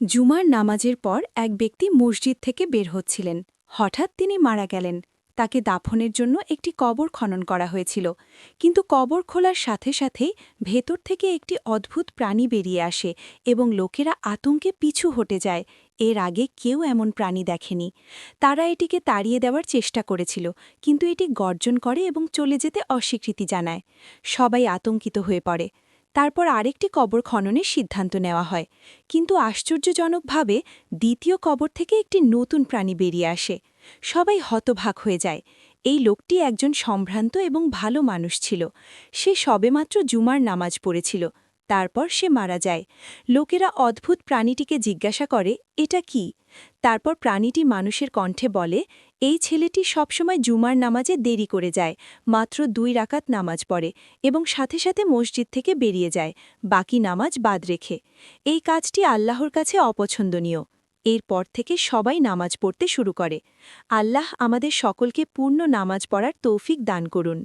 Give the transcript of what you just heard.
জুমার নামাজের পর এক ব্যক্তি মসজিদ থেকে বের হচ্ছিলেন। হঠাৎ তিনি মারা গেলেন। তাকে দাফনের জন্য একটি কবর খনন করা হয়েছিল, কিন্তু কবর খোলার সাথে সাথেই ভেতর থেকে একটি অদ্ভুত প্রাণী বেরিয়ে আসে এবং লোকেরা আতঙ্কে পিছু হটে যায়। এর আগে কেউ এমন প্রাণী দেখেনি। তারা এটিকে তাড়িয়ে দেওয়ার চেষ্টা করেছিল, কিন্তু এটি গর্জন করে এবং চলে যেতে অস্বীকৃতি জানায়। সবাই আতঙ্কিত হয়ে পড়ে। তারপর আরেকটি কবর খননের সিদ্ধান্ত নেওয়া হয়, কিন্তু আশ্চর্যজনকভাবে দ্বিতীয় কবর থেকে একটি নতুন প্রাণী বেরিয়ে আসে। সবাই হতবাক হয়ে যায়। এই লোকটি একজন সম্ভ্রান্ত এবং ভালো মানুষ ছিল। সে সবেমাত্র জুমার নামাজ পড়েছিল। তারপর সে মারা যায়। লোকেরা অদ্ভুত প্রাণীটিকে জিজ্ঞাসা করে, এটা কি? তারপর প্রাণীটি মানুষের কণ্ঠে বলে, এই ছেলেটি সবসময় জুমার নামাজে দেরি করে যায়, মাত্র 2 রাকাত নামাজ পড়ে এবং সাথে সাথে মসজিদ থেকে বেরিয়ে যায়, বাকি নামাজ বাদ রেখে। এই কাজটি আল্লাহর কাছে অপছন্দনীয়। এরপর থেকে সবাই নামাজ পড়তে শুরু করে। আল্লাহ আমাদের সকলকে পূর্ণ নামাজ পড়ার তৌফিক দান করুন।